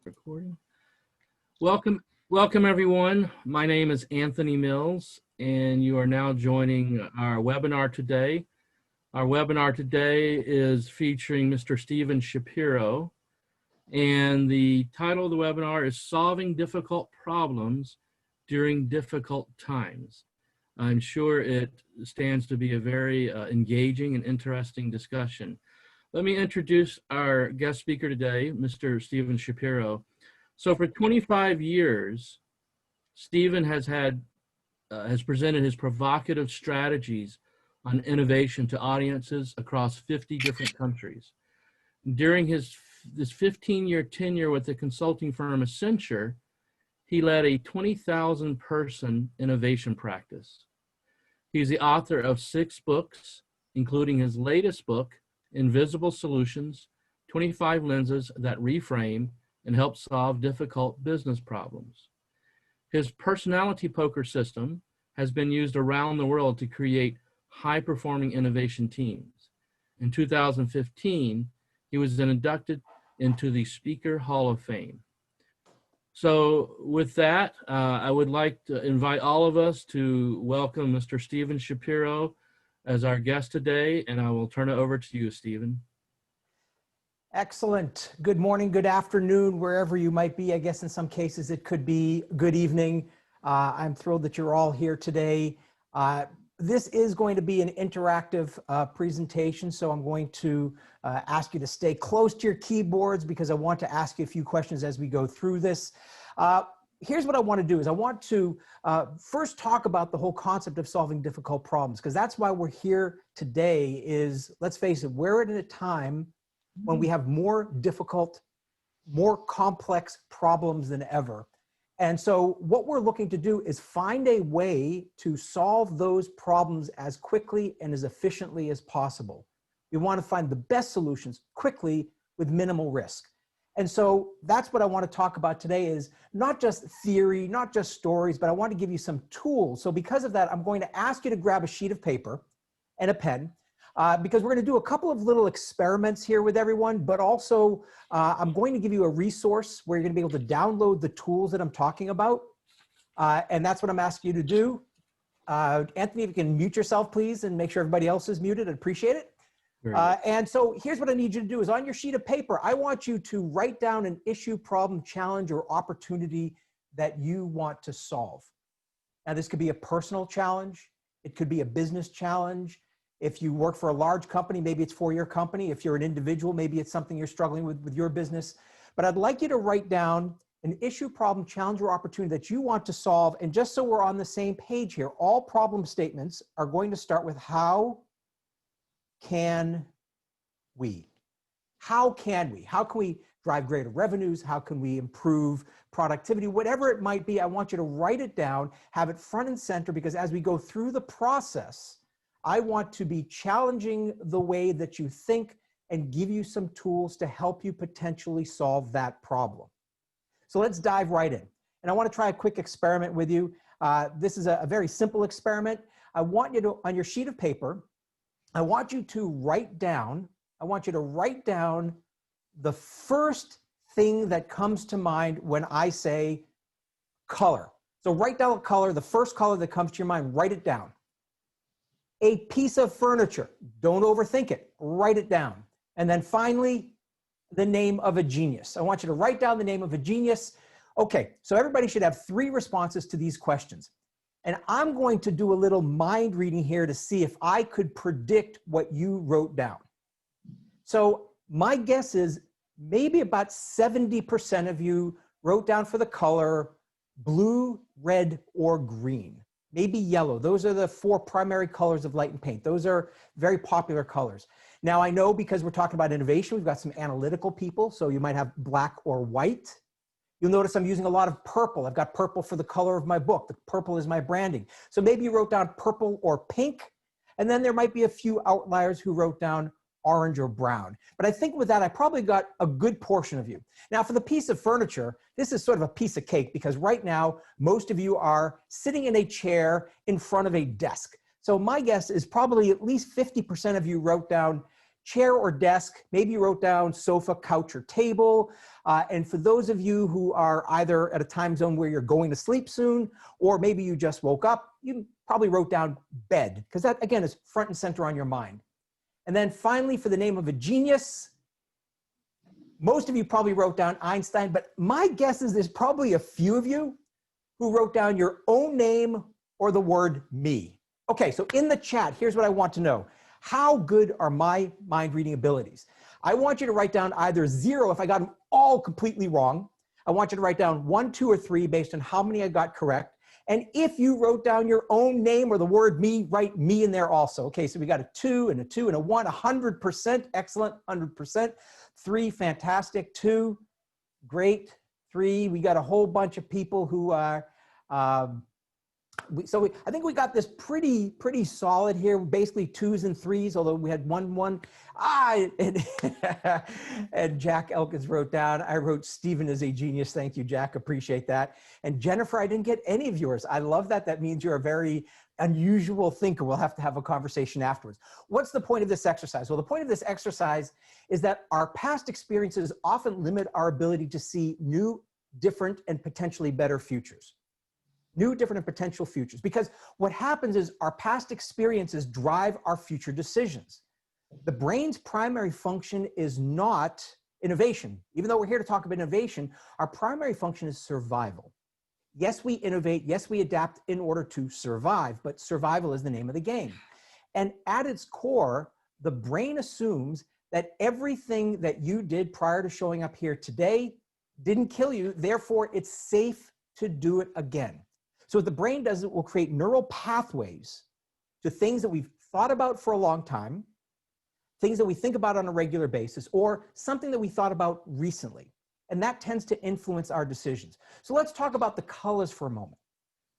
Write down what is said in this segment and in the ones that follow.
recording. Welcome everyone. My name is Anthony Mills, and you are now joining our webinar today. Our webinar today is featuring Mr. Steven Shapiro, and the title of the webinar is Solving Difficult Problems During Difficult Times. I'm sure it stands to be a very engaging and interesting discussion. Let me introduce our guest speaker today, Mr. Steven Shapiro. So for 25 years, Steven has presented his provocative strategies on innovation to audiences across 50 different countries. During this 15-year tenure with the consulting firm Accenture, he led a 20,000 person innovation practice. He's the author of 6 books, including his latest book, Invisible Solutions, 25 Lenses That Reframe and Help Solve Difficult Business Problems. His personality poker system has been used around the world to create high-performing innovation teams. In 2015, he was inducted into the Speaker Hall of Fame. So with that, I would like to invite all of us to welcome Mr. Steven Shapiro as our guest today, and I will turn it over to you, Steven. Excellent. Good morning, good afternoon, wherever you might be. I guess in some cases it could be good evening. I'm thrilled that you're all here today. This is going to be an interactive presentation, so I'm going to ask you to stay close to your keyboards because I want to ask you a few questions as we go through this. Here's what I want to do is I want to first talk about the whole concept of solving difficult problems, because that's why we're here today is, let's face it, we're at a time when we have more difficult, more complex problems than ever. And so what we're looking to do is find a way to solve those problems as quickly and as efficiently as possible. We want to find the best solutions quickly with minimal risk. And so that's what I want to talk about today is not just theory, not just stories, but I want to give you some tools. So because of that, I'm going to ask you to grab a sheet of paper and a pen because we're going to do a couple of little experiments here with everyone, but also I'm going to give you a resource where you're going to be able to download the tools that I'm talking about. And that's what I'm asking you to do. Anthony, if you can mute yourself, please, and make sure everybody else is muted, I'd appreciate it. And so here's what I need you to do is on your sheet of paper, I want you to write down an issue, problem, challenge, or opportunity that you want to solve. Now, this could be a personal challenge. It could be a business challenge. If you work for a large company, maybe it's for your company. If you're an individual, maybe it's something you're struggling with your business. But I'd like you to write down an issue, problem, challenge, or opportunity that you want to solve. And just so we're on the same page here, all problem statements are going to start with how can we? How can we? How can we drive greater revenues? How can we improve productivity? Whatever it might be, I want you to write it down, have it front and center, because as we go through the process, I want to be challenging the way that you think and give you some tools to help you potentially solve that problem. So let's dive right in. And I want to try a quick experiment with you. This is a very simple experiment. I want you to, on your sheet of paper, I want you to write down the first thing that comes to mind when I say color. So write down a color, the first color that comes to your mind, write it down. A piece of furniture, don't overthink it, write it down. And then finally, the name of a genius. I want you to write down the name of a genius. Okay, so everybody should have 3 responses to these questions. And I'm going to do a little mind reading here to see if I could predict what you wrote down. So my guess is maybe about 70% of you wrote down for the color blue, red, or green. Maybe yellow. Those are the 4 primary colors of light and paint. Those are very popular colors. Now I know because we're talking about innovation, we've got some analytical people, so you might have black or white. You'll notice I'm using a lot of purple. I've got purple for the color of my book. The purple is my branding. So maybe you wrote down purple or pink, and then there might be a few outliers who wrote down orange or brown. But I think with that, I probably got a good portion of you. Now for the piece of furniture, this is sort of a piece of cake because right now, most of you are sitting in a chair in front of a desk. So my guess is probably at least 50% of you wrote down chair or desk. Maybe you wrote down sofa, couch, or table. And for those of you who are either at a time zone where you're going to sleep soon, or maybe you just woke up, you probably wrote down bed, because that, again, is front and center on your mind. And then finally, for the name of a genius, most of you probably wrote down Einstein, but my guess is there's probably a few of you who wrote down your own name or the word me. Okay, so in the chat, here's what I want to know. How good are my mind reading abilities? I want you to write down either 0 if I got them all completely wrong. I want you to write down 1, 2, or 3 based on how many I got correct. And if you wrote down your own name or the word me, write me in there also. Okay, so we got a 2 and a 2 and a 1, 100%, excellent, 100%. 3, fantastic. 2, great. 3, we got a whole bunch of people who are, I think we got this pretty solid here, basically 2s and 3s, although we had 1. And Jack Elkins wrote down, I wrote Stephen is a genius. Thank you, Jack, appreciate that. And Jennifer, I didn't get any of yours. I love that. That means you're a very unusual thinker. We'll have to have a conversation afterwards. What's the point of this exercise? Well, the point of this exercise is that our past experiences often limit our ability to see new, different, and potentially better futures. New, different, and potential futures. Because what happens is our past experiences drive our future decisions. The brain's primary function is not innovation. Even though we're here to talk about innovation, our primary function is survival. Yes, we innovate. Yes, we adapt in order to survive, but survival is the name of the game. And at its core, the brain assumes that everything that you did prior to showing up here today didn't kill you. Therefore, it's safe to do it again. So what the brain does, it will create neural pathways to things that we've thought about for a long time, things that we think about on a regular basis, or something that we thought about recently. And that tends to influence our decisions. So let's talk about the colors for a moment.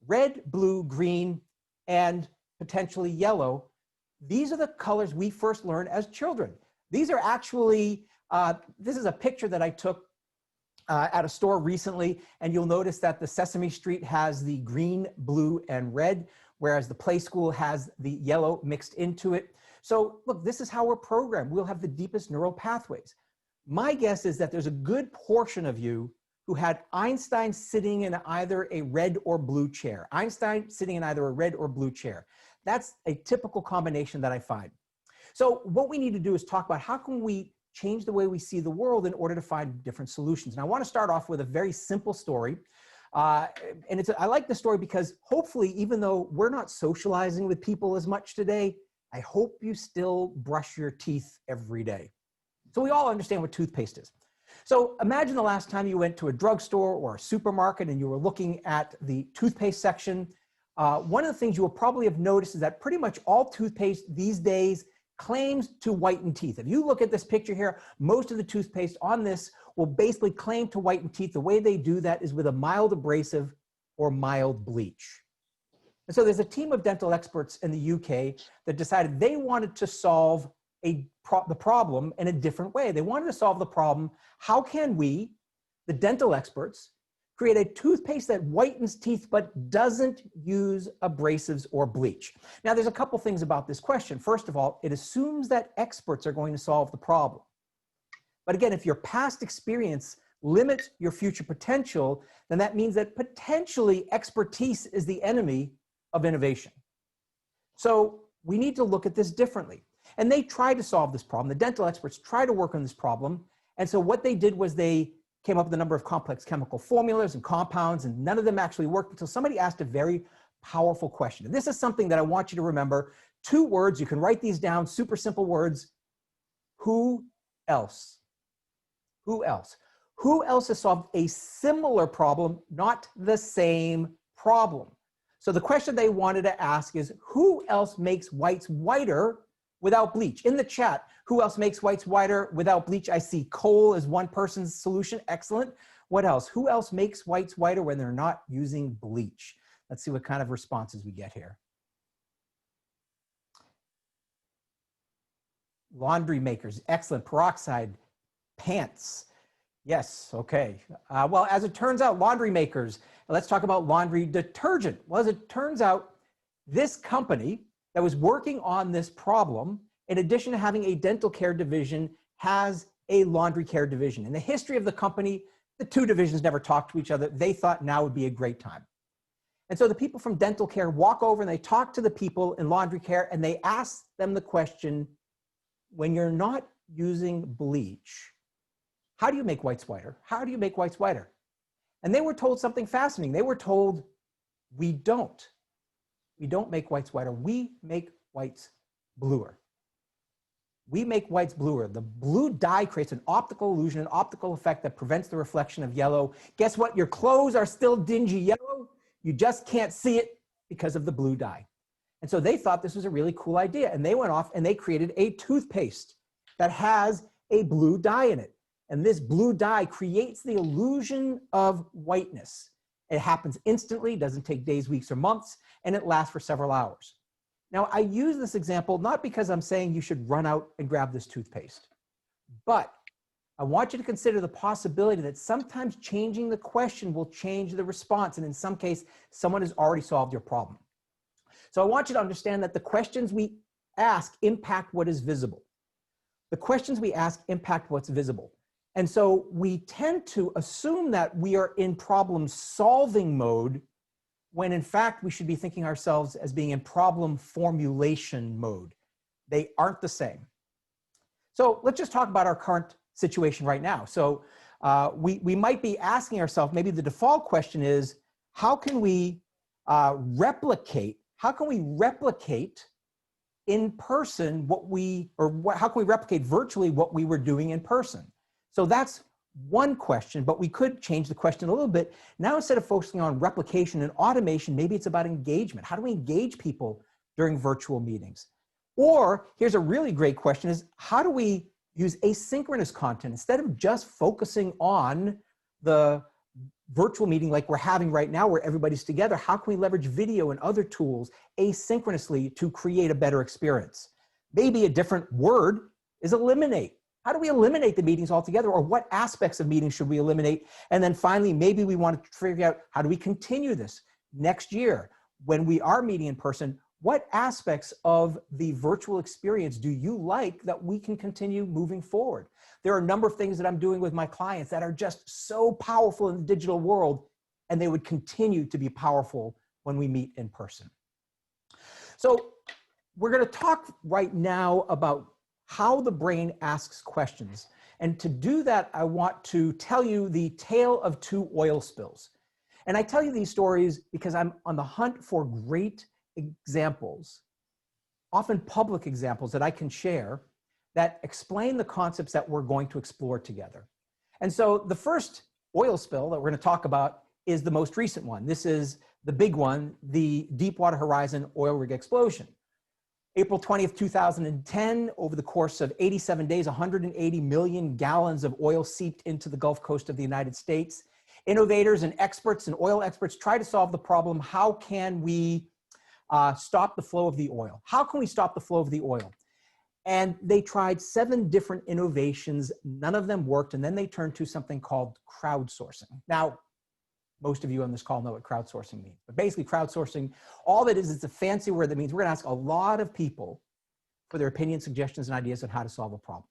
Red, blue, green, and potentially yellow. These are the colors we first learned as children. These are actually, this is a picture that I took at a store recently, and you'll notice that the Sesame Street has the green, blue, and red, whereas the Play School has the yellow mixed into it. So look, this is how we're programmed. We'll have the deepest neural pathways. My guess is that there's a good portion of you who had Einstein sitting in either a red or blue chair. Einstein sitting in either a red or blue chair. That's a typical combination that I find. So what we need to do is talk about how can we change the way we see the world in order to find different solutions. And I want to start off with a very simple story. I like the story because hopefully, even though we're not socializing with people as much today, I hope you still brush your teeth every day. So we all understand what toothpaste is. So imagine the last time you went to a drugstore or a supermarket and you were looking at the toothpaste section. One of the things you will probably have noticed is that pretty much all toothpaste these days claims to whiten teeth. If you look at this picture here, most of the toothpaste on this will basically claim to whiten teeth. The way they do that is with a mild abrasive or mild bleach. And so there's a team of dental experts in the UK that decided they wanted to solve the problem in a different way. They wanted to solve the problem, how can we, the dental experts, create a toothpaste that whitens teeth but doesn't use abrasives or bleach? Now, there's a couple things about this question. First of all, it assumes that experts are going to solve the problem. But again, if your past experience limits your future potential, then that means that potentially expertise is the enemy of innovation. So we need to look at this differently. And they tried to solve this problem. The dental experts tried to work on this problem. And so what they did was they came up with a number of complex chemical formulas and compounds, and none of them actually worked until somebody asked a very powerful question. And this is something that I want you to remember. 2 words, you can write these down, super simple words. Who else? Who else? Who else has solved a similar problem, not the same problem? So the question they wanted to ask is, who else makes whites whiter without bleach? In the chat, who else makes whites whiter without bleach? I see coal as one person's solution. Excellent. What else? Who else makes whites whiter when they're not using bleach? Let's see what kind of responses we get here. Laundry makers. Excellent. Peroxide. Pants. Yes. Okay. Well, as it turns out, laundry makers. Let's talk about laundry detergent. Well, as it turns out, this company that was working on this problem in addition to having a dental care division, has a laundry care division. In the history of the company, the two divisions never talked to each other. They thought now would be a great time. And so the people from dental care walk over and they talk to the people in laundry care and they ask them the question, when you're not using bleach, how do you make whites whiter? How do you make whites whiter? And they were told something fascinating. They were told, we don't make whites whiter. We make whites bluer. We make whites bluer. The blue dye creates an optical illusion, an optical effect that prevents the reflection of yellow. Guess what? Your clothes are still dingy yellow. You just can't see it because of the blue dye. And so they thought this was a really cool idea. And they went off and they created a toothpaste that has a blue dye in it. And this blue dye creates the illusion of whiteness. It happens instantly, doesn't take days, weeks, or months, and it lasts for several hours. Now, I use this example not because I'm saying you should run out and grab this toothpaste, but I want you to consider the possibility that sometimes changing the question will change the response. And in some case, someone has already solved your problem. So I want you to understand that the questions we ask impact what is visible. The questions we ask impact what's visible. And so we tend to assume that we are in problem solving mode when in fact we should be thinking ourselves as being in problem formulation mode. They aren't the same. So let's just talk about our current situation right now. So we might be asking ourselves, maybe the default question is, how can we replicate in person how can we replicate virtually what we were doing in person? So that's one question, but we could change the question a little bit. Now, instead of focusing on replication and automation, maybe it's about engagement. How do we engage people during virtual meetings? Or here's a really great question is, how do we use asynchronous content? Instead of just focusing on the virtual meeting like we're having right now where everybody's together, how can we leverage video and other tools asynchronously to create a better experience? Maybe a different word is eliminate. How do we eliminate the meetings altogether, or what aspects of meetings should we eliminate? And then finally, maybe we want to figure out, how do we continue this next year when we are meeting in person? What aspects of the virtual experience do you like that we can continue moving forward? There are a number of things that I'm doing with my clients that are just so powerful in the digital world, and they would continue to be powerful when we meet in person. So we're going to talk right now about how the brain asks questions. And to do that, I want to tell you the tale of two oil spills. And I tell you these stories because I'm on the hunt for great examples, often public examples that I can share that explain the concepts that we're going to explore together. And so the first oil spill that we're going to talk about is the most recent one. This is the big one, the Deepwater Horizon oil rig explosion. April 20th, 2010, over the course of 87 days, 180 million gallons of oil seeped into the Gulf Coast of the United States. Innovators and experts and oil experts try to solve the problem. How can we stop the flow of the oil? How can we stop the flow of the oil? And they tried 7 different innovations. None of them worked. And then they turned to something called crowdsourcing. Now, most of you on this call know what crowdsourcing means. But basically crowdsourcing, all that is, it's a fancy word that means we're going to ask a lot of people for their opinions, suggestions, and ideas on how to solve a problem.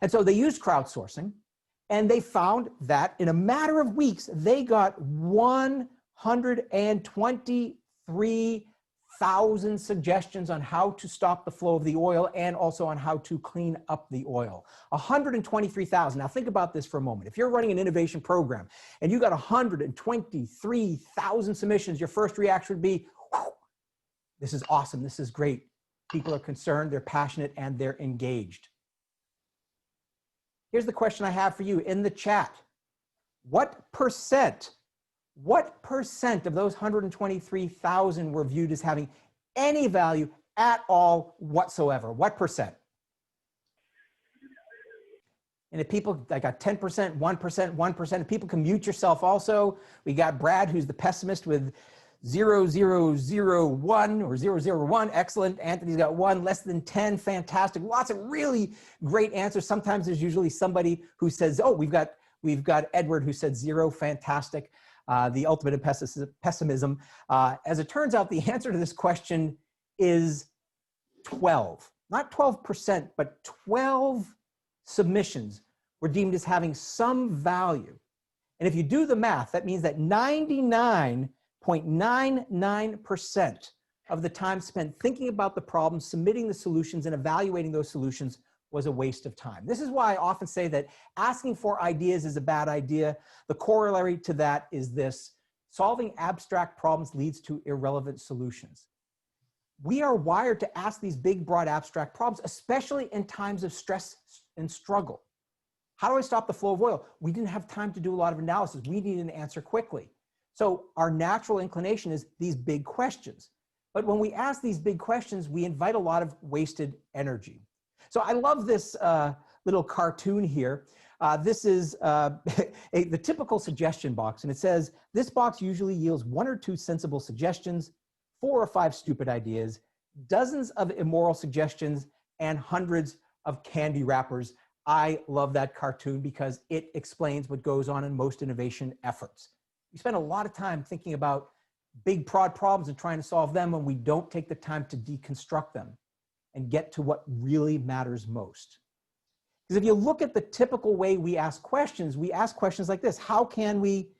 And so they used crowdsourcing, and they found that in a matter of weeks, they got 123,000 suggestions on how to stop the flow of the oil and also on how to clean up the oil. 123,000. Now think about this for a moment. If you're running an innovation program and you got 123,000 submissions, your first reaction would be, this is awesome. This is great. People are concerned, they're passionate, and they're engaged. Here's the question I have for you in the chat. What percent of those 123,000 were viewed as having any value at all whatsoever? What percent? And if people, I got 10%, 1%, 1%. If people can mute yourself also. We got Brad, who's the pessimist with 0.001 or 0.001. Excellent. Anthony's got 1, less than 10. Fantastic. Lots of really great answers. Sometimes there's usually somebody who says, oh, we've got Edward who said 0. Fantastic. The ultimate in pessimism. As it turns out, the answer to this question is 12. not 12%, but 12 submissions were deemed as having some value. And if you do the math, that means that 99.99% of the time spent thinking about the problem, submitting the solutions, and evaluating those solutions was a waste of time. This is why I often say that asking for ideas is a bad idea. The corollary to that is this: solving abstract problems leads to irrelevant solutions. We are wired to ask these big, broad, abstract problems, especially in times of stress and struggle. How do I stop the flow of oil? We didn't have time to do a lot of analysis. We need an answer quickly. So our natural inclination is these big questions. But when we ask these big questions, we invite a lot of wasted energy. So I love this little cartoon here. This is the typical suggestion box. And it says, this box usually yields 1 or 2 sensible suggestions, 4 or 5 stupid ideas, dozens of immoral suggestions, and hundreds of candy wrappers. I love that cartoon because it explains what goes on in most innovation efforts. We spend a lot of time thinking about big, broad problems and trying to solve them when we don't take the time to deconstruct them and get to what really matters most. Because if you look at the typical way we ask questions like this: how can we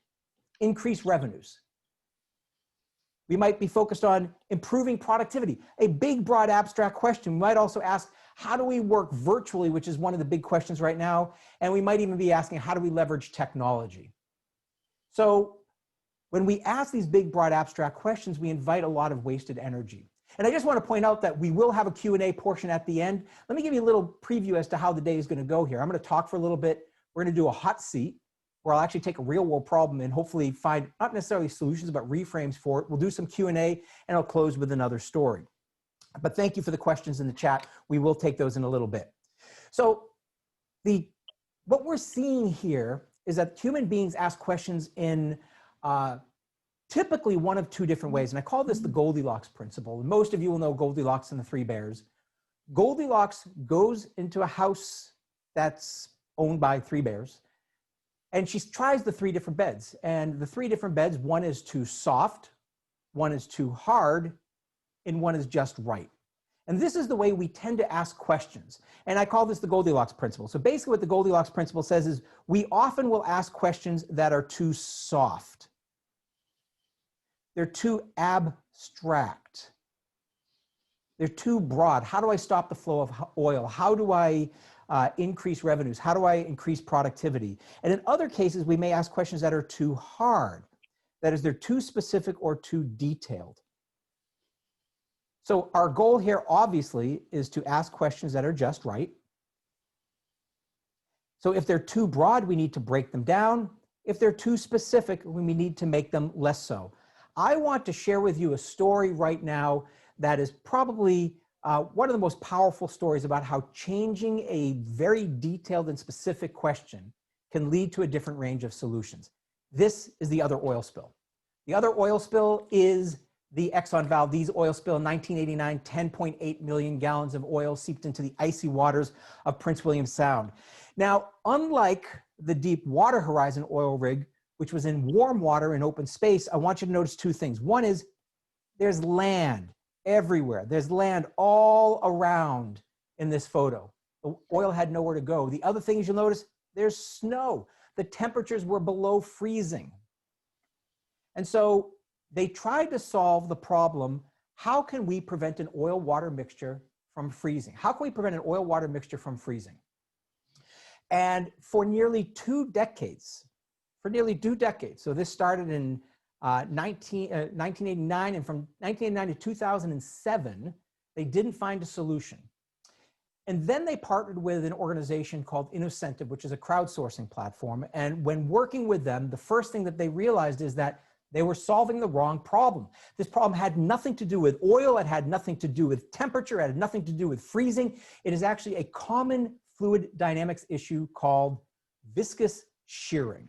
increase revenues? We might be focused on improving productivity, a big, broad, abstract question. We might also ask, how do we work virtually, which is one of the big questions right now. And we might even be asking, how do we leverage technology? So when we ask these big, broad, abstract questions, we invite a lot of wasted energy. And I just want to point out that we will have a Q&A portion at the end. Let me give you a little preview as to how the day is going to go here. I'm going to talk for a little bit. We're going to do a hot seat, where I'll actually take a real world problem and hopefully find not necessarily solutions, but reframes for it. We'll do some Q&A, and I'll close with another story. But thank you for the questions in the chat. We will take those in a little bit. So what we're seeing here is that human beings ask questions in typically one of 2 different ways. And I call this the Goldilocks principle. Most of you will know Goldilocks and the 3 bears. Goldilocks goes into a house that's owned by 3 bears. And she tries the 3 different beds. And the 3 different beds, one is too soft, one is too hard, and one is just right. And this is the way we tend to ask questions. And I call this the Goldilocks principle. So basically what the Goldilocks principle says is we often will ask questions that are too soft. They're too abstract. They're too broad. How do I stop the flow of oil? How do I increase revenues? How do I increase productivity? And in other cases, we may ask questions that are too hard. That is, they're too specific or too detailed. So our goal here, obviously, is to ask questions that are just right. So if they're too broad, we need to break them down. If they're too specific, we need to make them less so. I want to share with you a story right now that is probably one of the most powerful stories about how changing a very detailed and specific question can lead to a different range of solutions. This is the other oil spill. The other oil spill is the Exxon Valdez oil spill in 1989. 10.8 million gallons of oil seeped into the icy waters of Prince William Sound. Now, unlike the Deepwater Horizon oil rig, which was in warm water and open space, I want you to notice 2 things. One is there's land everywhere. There's land all around in this photo. The oil had nowhere to go. The other thing is you'll notice there's snow. The temperatures were below freezing. And so they tried to solve the problem, how can we prevent an oil-water mixture from freezing? How can we prevent an oil-water mixture from freezing? And for nearly 2 decades, so this started in 1989, and from 1989 to 2007, they didn't find a solution. And then they partnered with an organization called Innocentive, which is a crowdsourcing platform. And when working with them, the first thing that they realized is that they were solving the wrong problem. This problem had nothing to do with oil. It had nothing to do with temperature. It had nothing to do with freezing. It is actually a common fluid dynamics issue called viscous shearing.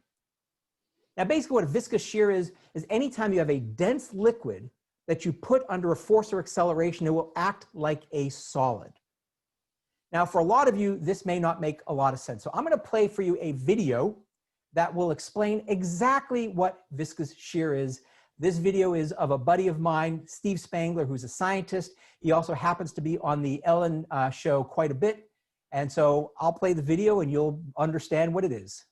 Now, basically what a viscous shear is anytime you have a dense liquid that you put under a force or acceleration, it will act like a solid. Now, for a lot of you, this may not make a lot of sense. So I'm going to play for you a video that will explain exactly what viscous shear is. This video is of a buddy of mine, Steve Spangler, who's a scientist. He also happens to be on the Ellen show quite a bit. And so I'll play the video and you'll understand what it is.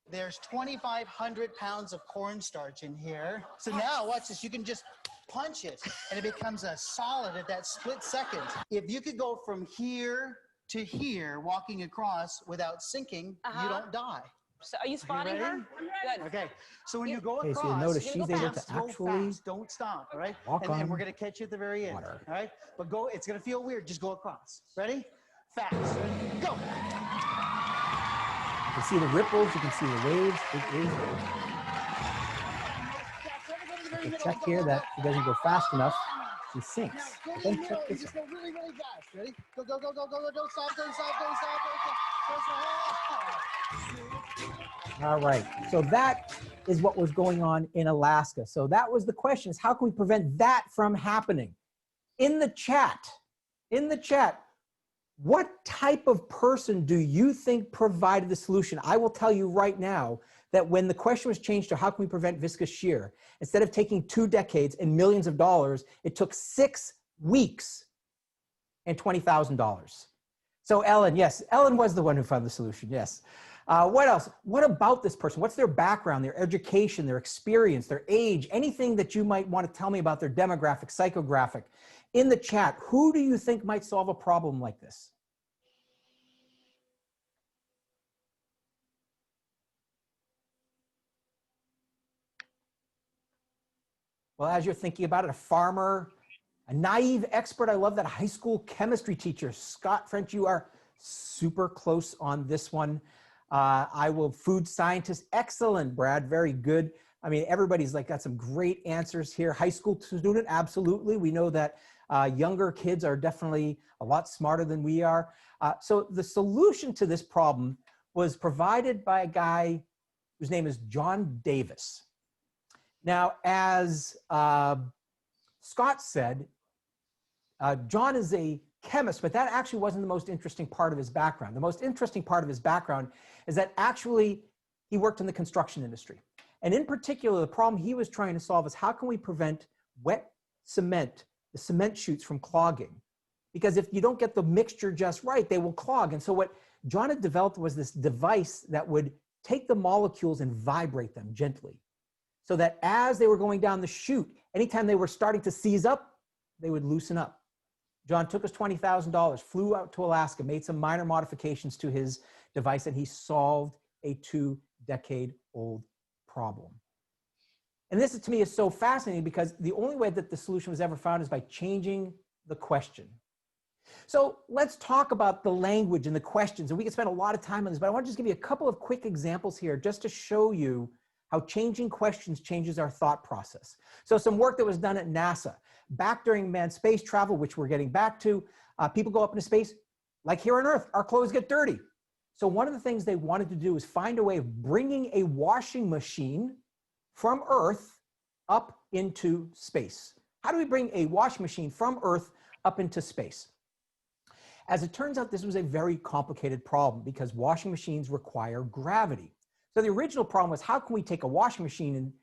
There's 2,500 pounds of cornstarch in here. So now watch this, you can just punch it and it becomes a solid at that split second. If you could go from here to here, walking across without sinking, you don't die. So are you spotting her? Good. Okay, so when you go Okay, across, so you notice you're she's gonna go able to fast, go actually fast, don't stop, all right? walk And on we're gonna catch you at the very end, water. all right? But go, it's gonna feel weird, just go across. Ready? Fast, go. You can see the ripples, you can see the waves. It is. Okay, check here that she doesn't go fast enough. She sinks. But then check this Just out. go really, really fast. Ready? Go, go, go, go, go, go, don't stop, don't stop, don't stop, don't stop. All right, so that is what was going on in Alaska. So that was the question, is how can we prevent that from happening? In the chat, what type of person do you think provided the solution? I will tell you right now that when the question was changed to how can we prevent viscous shear, instead of taking 2 decades and millions of dollars, it took 6 weeks and $20,000. So Ellen, yes, Ellen was the one who found the solution, yes. What else? What about this person? What's their background, their education, their experience, their age, anything that you might want to tell me about their demographic, psychographic? In the chat, who do you think might solve a problem like this? Well, as you're thinking about it, a farmer, a naive expert. I love that. A high school chemistry teacher. Scott French, you are super close on this one. Food scientist. Excellent, Brad. Very good. I mean, everybody's like got some great answers here. High school student, absolutely. We know that younger kids are definitely a lot smarter than we are. So the solution to this problem was provided by a guy whose name is John Davis. Now, as Scott said, John is a chemist, but that actually wasn't the most interesting part of his background. The most interesting part of his background is that actually he worked in the construction industry. And in particular, the problem he was trying to solve is how can we prevent wet cement, the cement chutes from clogging? Because if you don't get the mixture just right, they will clog. And so what John had developed was this device that would take the molecules and vibrate them gently, so that as they were going down the chute, anytime they were starting to seize up, they would loosen up. John took us $20,000, flew out to Alaska, made some minor modifications to his device, and he solved a 2-decade-old problem. And this, to me, is so fascinating because the only way that the solution was ever found is by changing the question. So let's talk about the language and the questions, and we can spend a lot of time on this, but I want to just give you a couple of quick examples here just to show you how changing questions changes our thought process. So some work that was done at NASA. Back during manned space travel, which we're getting back to, people go up into space, like here on Earth, our clothes get dirty. So one of the things they wanted to do is find a way of bringing a washing machine from Earth up into space. How do we bring a washing machine from Earth up into space? As it turns out, this was a very complicated problem because washing machines require gravity. So the original problem was how can we take a washing machine and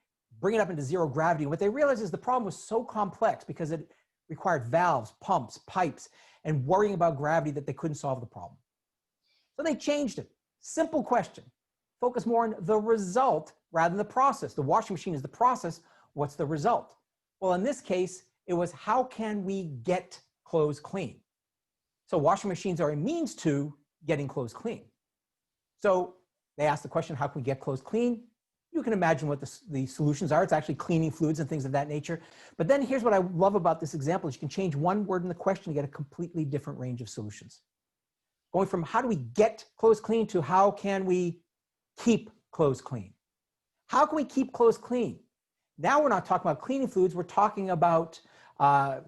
bring it up into 0 gravity? And what they realized is the problem was so complex because it required valves, pumps, pipes, and worrying about gravity that they couldn't solve the problem. So they changed it. Simple question. Focus more on the result rather than the process. The washing machine is the process. What's the result? Well, in this case, it was how can we get clothes clean? So washing machines are a means to getting clothes clean. So they asked the question, how can we get clothes clean? You can imagine what the solutions are. It's actually cleaning fluids and things of that nature. But then here's what I love about this example is you can change one word in the question to get a completely different range of solutions. Going from how do we get clothes clean to how can we keep clothes clean? How can we keep clothes clean? Now we're not talking about cleaning fluids. We're talking about a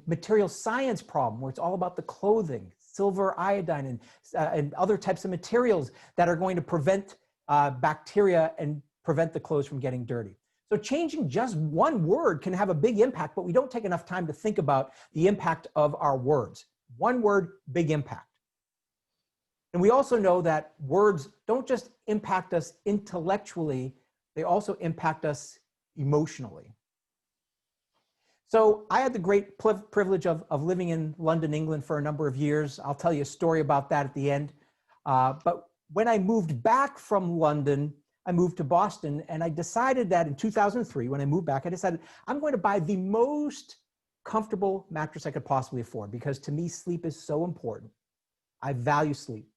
material science problem where it's all about the clothing, silver iodine, and other types of materials that are going to prevent bacteria and prevent the clothes from getting dirty. So changing just one word can have a big impact, but we don't take enough time to think about the impact of our words. One word, big impact. And we also know that words don't just impact us intellectually, they also impact us emotionally. So I had the great privilege of living in London, England for a number of years. I'll tell you a story about that at the end. But when I moved back from London, I moved to Boston, and I decided that in 2003, when I moved back, I decided I'm going to buy the most comfortable mattress I could possibly afford, because to me, sleep is so important. I value sleep.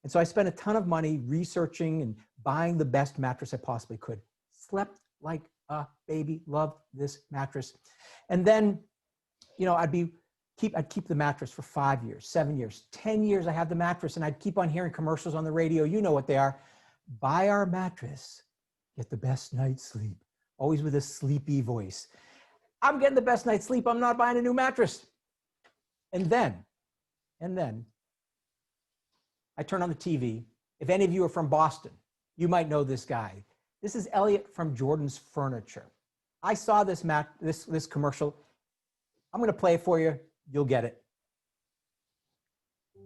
And so I spent a ton of money researching and buying the best mattress I possibly could. Slept like a baby, loved this mattress. And then, you know, I'd keep the mattress for 5 years, 7 years, 10 years. I had the mattress, and I'd keep on hearing commercials on the radio. You know what they are. Buy our mattress, get the best night's sleep. Always with a sleepy voice. I'm getting the best night's sleep. I'm not buying a new mattress. And then I turn on the TV. If any of you are from Boston, you might know this guy. This is Elliot from Jordan's Furniture. I saw this commercial. I'm going to play it for you. You'll get it.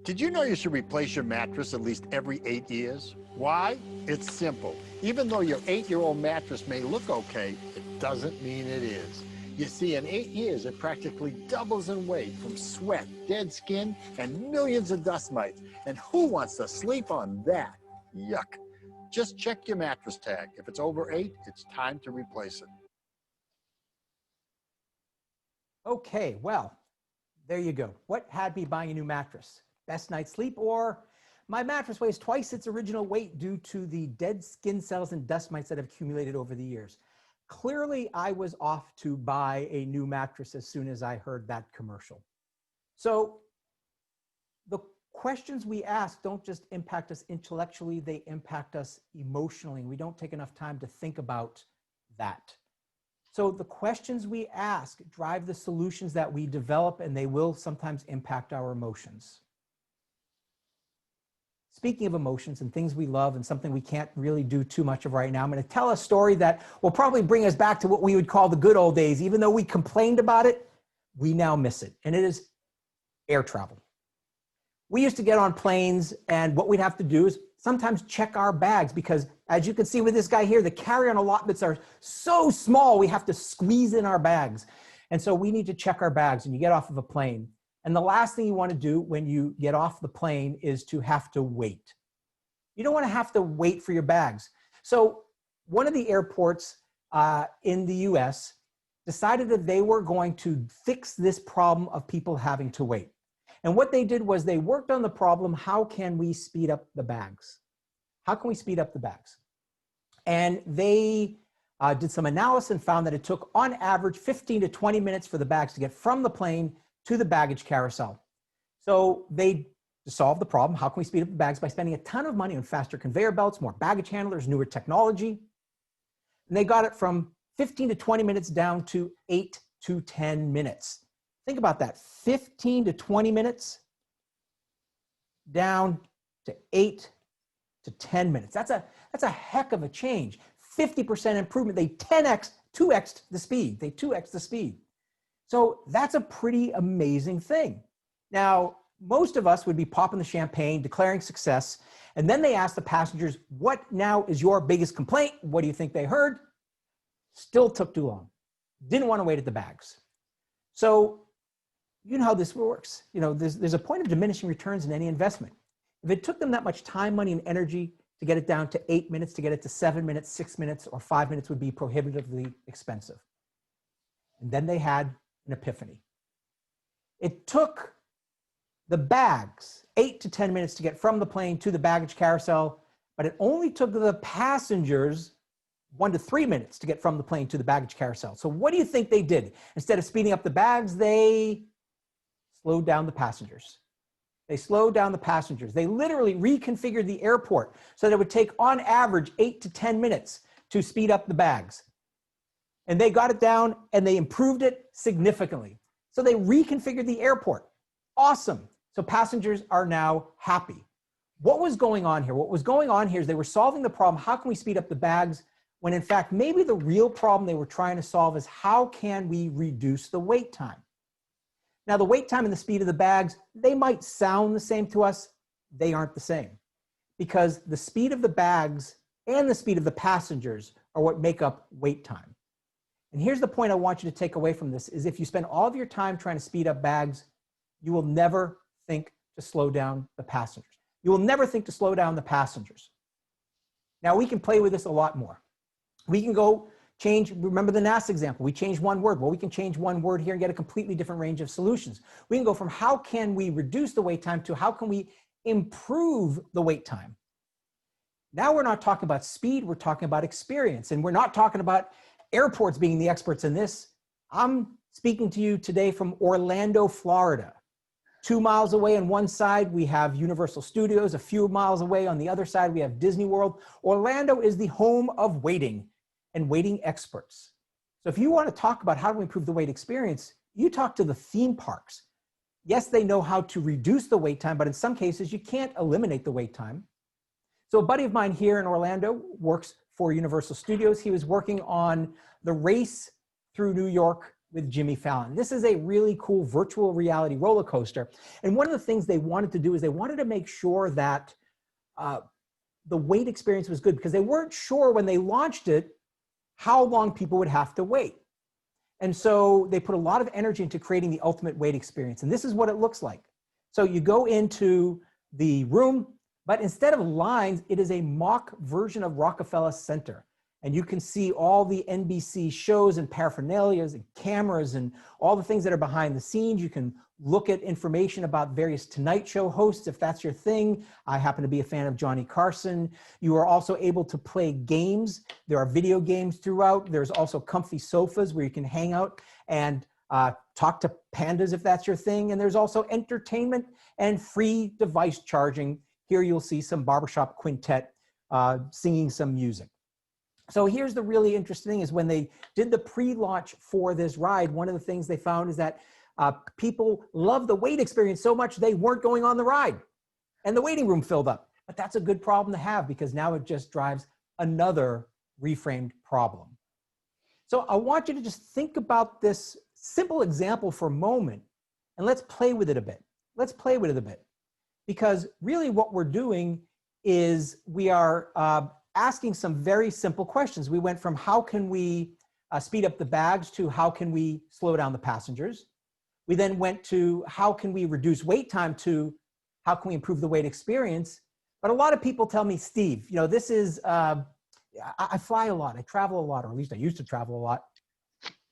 Did you know you should replace your mattress at least every 8 years? Why? It's simple. Even though your 8-year-old mattress may look okay, it doesn't mean it is. You see, in 8 years, it practically doubles in weight from sweat, dead skin, and millions of dust mites. And who wants to sleep on that? Yuck. Just check your mattress tag. If it's over 8, it's time to replace it. Okay, well, there you go. What had me buying a new mattress? Best night's sleep, or my mattress weighs twice its original weight due to the dead skin cells and dust mites that have accumulated over the years. Clearly, I was off to buy a new mattress as soon as I heard that commercial. So the questions we ask don't just impact us intellectually, they impact us emotionally. We don't take enough time to think about that. So the questions we ask drive the solutions that we develop, and they will sometimes impact our emotions. Speaking of emotions and things we love and something we can't really do too much of right now, I'm going to tell a story that will probably bring us back to what we would call the good old days. Even though we complained about it, we now miss it. And it is air travel. We used to get on planes, and what we'd have to do is sometimes check our bags, because as you can see with this guy here, the carry-on allotments are so small, we have to squeeze in our bags. And so we need to check our bags, and you get off of a plane. And the last thing you want to do when you get off the plane is to have to wait. You don't want to have to wait for your bags. So one of the airports in the US decided that they were going to fix this problem of people having to wait. And what they did was they worked on the problem, how can we speed up the bags? How can we speed up the bags? And they did some analysis and found that it took on average 15 to 20 minutes for the bags to get from the plane to the baggage carousel. So they solved the problem. How can we speed up the bags? By spending a ton of money on faster conveyor belts, more baggage handlers, newer technology. And they got it from 15 to 20 minutes down to 8 to 10 minutes. Think about that, 15 to 20 minutes down to 8 to 10 minutes. That's a heck of a change. 50% improvement. They 10x, 2x the speed. They 2x the speed. So that's a pretty amazing thing. Now, most of us would be popping the champagne, declaring success, and then they ask the passengers, what now is your biggest complaint? What do you think they heard? Still took too long. Didn't want to wait at the bags. So you know how this works. You know, there's a point of diminishing returns in any investment. If it took them that much time, money, and energy to get it down to 8 minutes, to get it to 7 minutes, 6 minutes, or 5 minutes would be prohibitively expensive. And then they had an epiphany. It took the bags 8 to 10 minutes to get from the plane to the baggage carousel, but it only took the passengers 1 to 3 minutes to get from the plane to the baggage carousel. So what do you think they did? Instead of speeding up the bags, they slowed down the passengers. They slowed down the passengers. They literally reconfigured the airport so that it would take on average 8 to 10 minutes to speed up the bags. And they got it down and they improved it significantly. So they reconfigured the airport. Awesome. So passengers are now happy. What was going on here? What was going on here is they were solving the problem, how can we speed up the bags? When in fact, maybe the real problem they were trying to solve is how can we reduce the wait time? Now, the wait time and the speed of the bags, they might sound the same to us. They aren't the same, because the speed of the bags and the speed of the passengers are what make up wait time. And here's the point I want you to take away from this is if you spend all of your time trying to speed up bags, you will never think to slow down the passengers. You will never think to slow down the passengers. Now we can play with this a lot more. We can go change, remember the NASA example, we changed one word. Well, we can change one word here and get a completely different range of solutions. We can go from how can we reduce the wait time to how can we improve the wait time. Now we're not talking about speed, we're talking about experience. And we're not talking about airports being the experts in this. I'm speaking to you today from Orlando, Florida. 2 miles away on one side, we have Universal Studios. A few miles away on the other side, we have Disney World. Orlando is the home of waiting and waiting experts. So if you want to talk about how to improve the wait experience, you talk to the theme parks. Yes, they know how to reduce the wait time, but in some cases, you can't eliminate the wait time. So a buddy of mine here in Orlando works for Universal Studios. He was working on the race through New York with Jimmy Fallon. This is a really cool virtual reality roller coaster. And one of the things they wanted to do is they wanted to make sure that the wait experience was good because they weren't sure when they launched it how long people would have to wait. And so they put a lot of energy into creating the ultimate wait experience. And this is what it looks like. So you go into the room, but instead of lines, it is a mock version of Rockefeller Center. And you can see all the NBC shows and paraphernalias and cameras and all the things that are behind the scenes. You can look at information about various Tonight Show hosts, if that's your thing. I happen to be a fan of Johnny Carson. You are also able to play games. There are video games throughout. There's also comfy sofas where you can hang out and talk to pandas if that's your thing. And there's also entertainment and free device charging. Here you'll see some barbershop quintet singing some music. So here's the really interesting thing is when they did the pre-launch for this ride, one of the things they found is that people loved the wait experience so much they weren't going on the ride and the waiting room filled up. But that's a good problem to have because now it just drives another reframed problem. So I want you to just think about this simple example for a moment and let's play with it a bit. Let's play with it a bit because really what we're doing is we are asking some very simple questions. We went from how can we speed up the bags to how can we slow down the passengers. We then went to how can we reduce wait time to how can we improve the wait experience. But a lot of people tell me, Steve, you know, this is, I fly a lot, I travel a lot, or at least I used to travel a lot.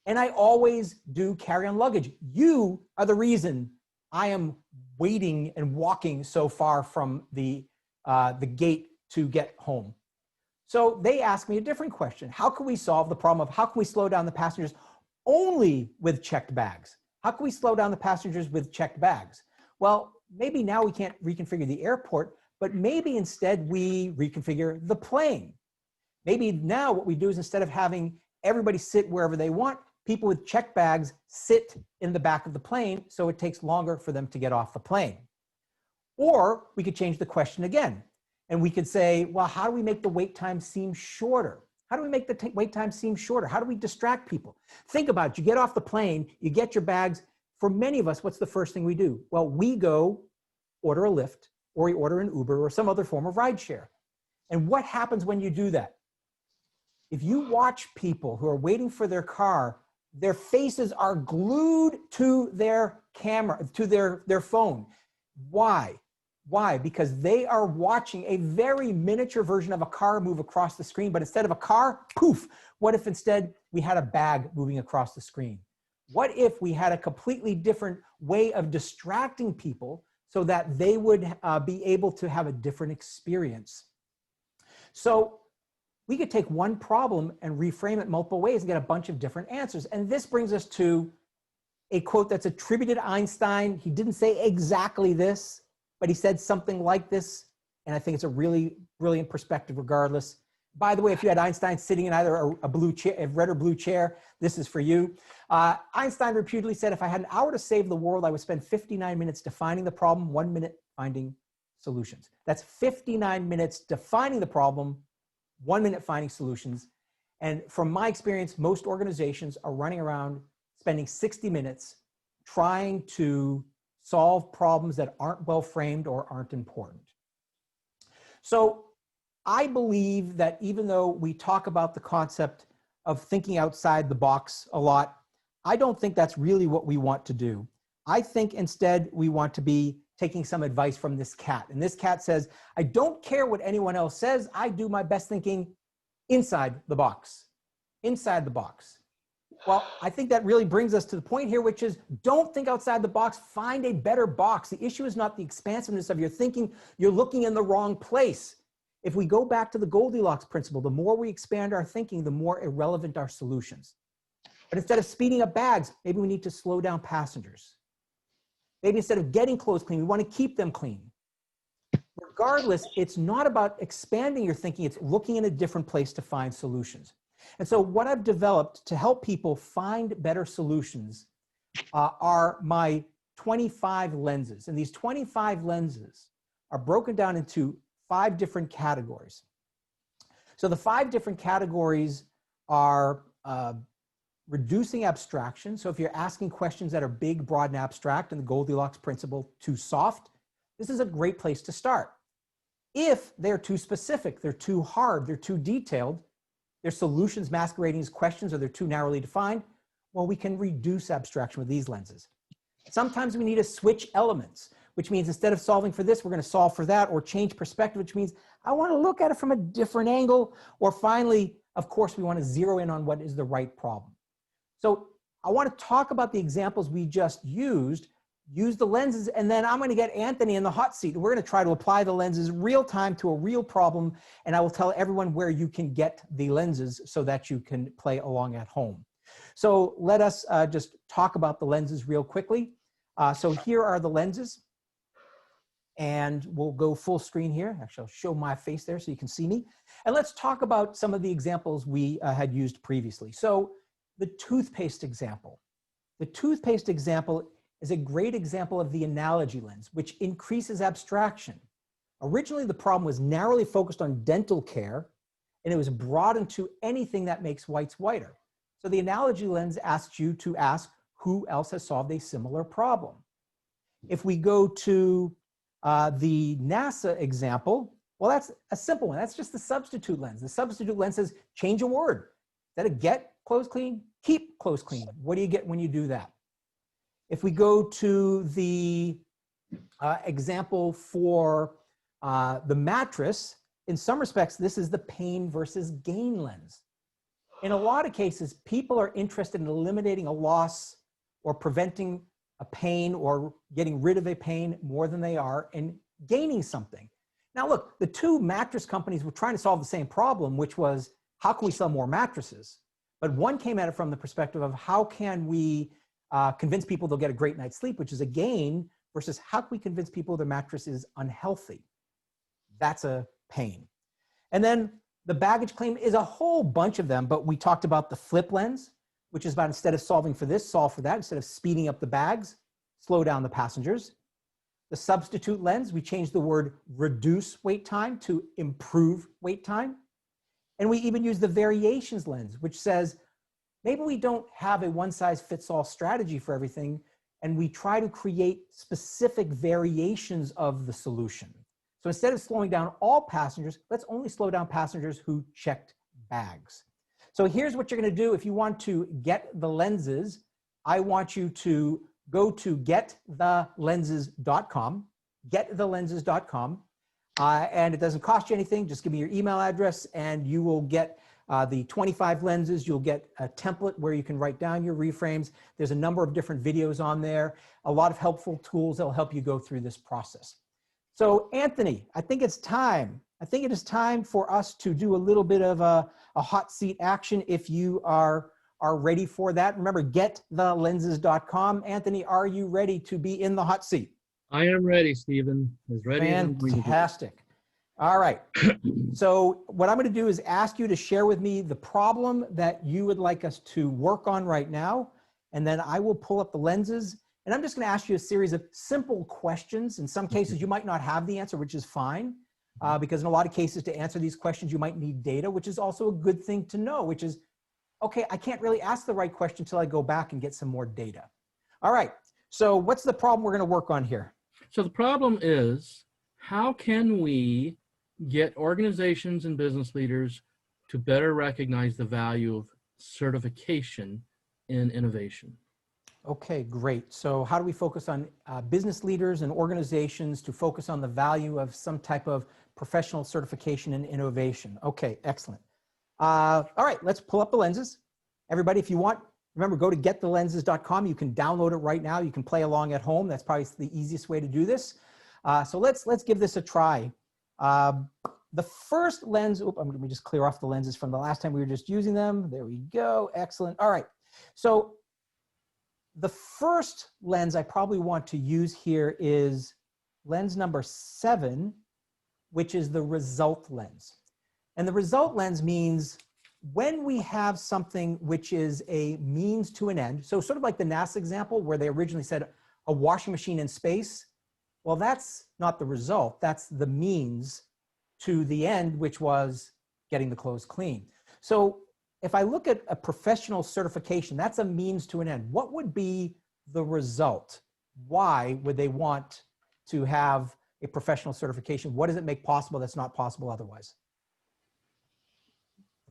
And I always do carry on luggage. You are the reason I am waiting and walking so far from the gate to get home. So they asked me a different question. How can we solve the problem of how can we slow down the passengers only with checked bags? How can we slow down the passengers with checked bags? Well, maybe now we can't reconfigure the airport, but maybe instead we reconfigure the plane. Maybe now what we do is instead of having everybody sit wherever they want, people with checked bags sit in the back of the plane so it takes longer for them to get off the plane. Or we could change the question again. And we could say, well, how do we make the wait time seem shorter? How do we make the wait time seem shorter? How do we distract people? Think about it. You get off the plane, you get your bags. For many of us, what's the first thing we do? Well, we go order a Lyft or we order an Uber or some other form of rideshare. And what happens when you do that? If you watch people who are waiting for their car, their faces are glued to their camera, to their phone. Why? Why? Because they are watching a very miniature version of a car move across the screen, but instead of a car, poof, what if instead we had a bag moving across the screen? What if we had a completely different way of distracting people so that they would be able to have a different experience? So we could take one problem and reframe it multiple ways and get a bunch of different answers. And this brings us to a quote that's attributed to Einstein. He didn't say exactly this, but he said something like this, and I think it's a really brilliant perspective regardless. By the way, if you had Einstein sitting in either a blue chair, a red or blue chair, this is for you. Einstein reputedly said, if I had an hour to save the world, I would spend 59 minutes defining the problem, 1 minute finding solutions. That's 59 minutes defining the problem, 1 minute finding solutions. And from my experience, most organizations are running around spending 60 minutes trying to solve problems that aren't well framed or aren't important. So I believe that even though we talk about the concept of thinking outside the box a lot. I don't think that's really what we want to do. I think instead we want to be taking some advice from this cat. And this cat says, I don't care what anyone else says. I do my best thinking inside the box, inside the box. Well, I think that really brings us to the point here, which is don't think outside the box, find a better box. The issue is not the expansiveness of your thinking. You're looking in the wrong place. If we go back to the Goldilocks principle, the more we expand our thinking, the more irrelevant our solutions. But instead of speeding up bags, maybe we need to slow down passengers. Maybe instead of getting clothes clean, we want to keep them clean. Regardless, it's not about expanding your thinking, it's looking in a different place to find solutions. And so what I've developed to help people find better solutions are my 25 lenses. And these 25 lenses are broken down into 5 different categories. So the 5 different categories are reducing abstraction. So if you're asking questions that are big, broad, and abstract, and the Goldilocks principle too soft, this is a great place to start. If they're too specific, they're too hard, they're too detailed, their solutions masquerading as questions, or they're too narrowly defined, well, we can reduce abstraction with these lenses. Sometimes we need to switch elements, which means instead of solving for this, we're going to solve for that, or change perspective, which means I want to look at it from a different angle. Or finally, of course, we want to zero in on what is the right problem. So I want to talk about the examples we just used, use the lenses, and then I'm going to get Anthony in the hot seat. We're going to try to apply the lenses real time to a real problem, and I will tell everyone where you can get the lenses so that you can play along at home. So let us just talk about the lenses real quickly. So here are the lenses, and we'll go full screen here. Actually, I'll show my face there so you can see me. And let's talk about some of the examples we had used previously. So the toothpaste example. The toothpaste example is a great example of the analogy lens, which increases abstraction. Originally, the problem was narrowly focused on dental care, and it was broadened to anything that makes whites whiter. So the analogy lens asks you to ask who else has solved a similar problem. If we go to the NASA example, well, that's a simple one. That's just the substitute lens. The substitute lens says change a word. Instead of get clothes clean, keep clothes clean. What do you get when you do that? If we go to the example for the mattress, in some respects, this is the pain versus gain lens. In a lot of cases, people are interested in eliminating a loss or preventing a pain or getting rid of a pain more than they are in gaining something. Now look, the 2 mattress companies were trying to solve the same problem, which was how can we sell more mattresses? But one came at it from the perspective of how can we convince people they'll get a great night's sleep, which is a gain, versus how can we convince people their mattress is unhealthy? That's a pain. And then the baggage claim is a whole bunch of them, but we talked about the flip lens, which is about instead of solving for this, solve for that. Instead of speeding up the bags, slow down the passengers. The substitute lens, we changed the word reduce wait time to improve wait time. And we even use the variations lens, which says, maybe we don't have a one-size-fits-all strategy for everything, and we try to create specific variations of the solution. So instead of slowing down all passengers, let's only slow down passengers who checked bags. So here's what you're going to do if you want to get the lenses. I want you to go to getthelenses.com, getthelenses.com, and it doesn't cost you anything. Just give me your email address and you will get the 25 lenses. You'll get a template where you can write down your reframes. There's a number of different videos on there, a lot of helpful tools that will help you go through this process. So Anthony, I think it's time. I think it is time for us to do a little bit of a hot seat action if you are ready for that. Remember, getthelenses.com. Anthony, are you ready to be in the hot seat? I am ready, Stephen. As ready as I'm going to be. Fantastic. All right. So what I'm going to do is ask you to share with me the problem that you would like us to work on right now. And then I will pull up the lenses. And I'm just going to ask you a series of simple questions. In some cases, you might not have the answer, which is fine. Because in a lot of cases, to answer these questions, you might need data, which is also a good thing to know, which is, okay, I can't really ask the right question until I go back and get some more data. All right. So what's the problem we're going to work on here? So the problem is, how can we get organizations and business leaders to better recognize the value of certification in innovation. Okay, great. So how do we focus on business leaders and organizations to focus on the value of some type of professional certification in innovation? Okay, excellent. All right, let's pull up the lenses. Everybody, if you want, remember, go to getthelenses.com. You can download it right now. You can play along at home. That's probably the easiest way to do this. So let's give this a try. The first lens, let me just clear off the lenses from the last time we were just using them. There we go, excellent. All right, so the first lens I probably want to use here is lens number 7, which is the result lens. And the result lens means when we have something which is a means to an end, so sort of like the NASA example where they originally said a washing machine in space, well, that's not the result, that's the means to the end, which was getting the clothes clean. So if I look at a professional certification, that's a means to an end. What would be the result? Why would they want to have a professional certification? What does it make possible that's not possible otherwise?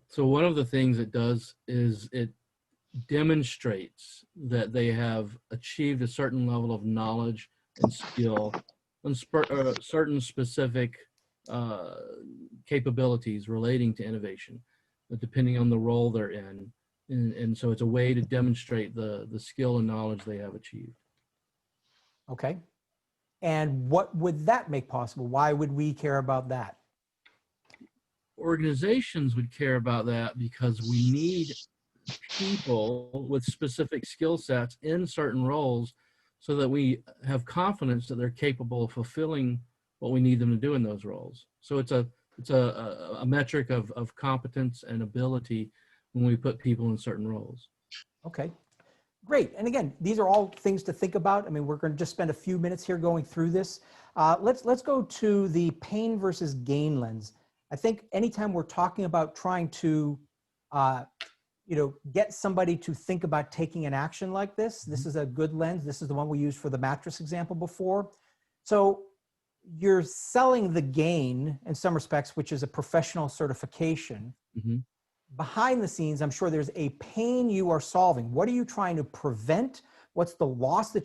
So one of the things it does is it demonstrates that they have achieved a certain level of knowledge and skill and certain specific capabilities relating to innovation, depending on the role they're in. And so it's a way to demonstrate the skill and knowledge they have achieved. Okay. And what would that make possible? Why would we care about that? Organizations would care about that because we need people with specific skill sets in certain roles so that we have confidence that they're capable of fulfilling what we need them to do in those roles. So it's a metric of competence and ability when we put people in certain roles. Okay, great. And again, these are all things to think about. I mean, we're going to just spend a few minutes here going through this. Let's go to the pain versus gain lens. I think anytime we're talking about trying to get somebody to think about taking an action like this, this is a good lens. This is the one we used for the mattress example before. So you're selling the gain in some respects, which is a professional certification. Mm-hmm. Behind the scenes, I'm sure there's a pain you are solving. What are you trying to prevent? What's the loss that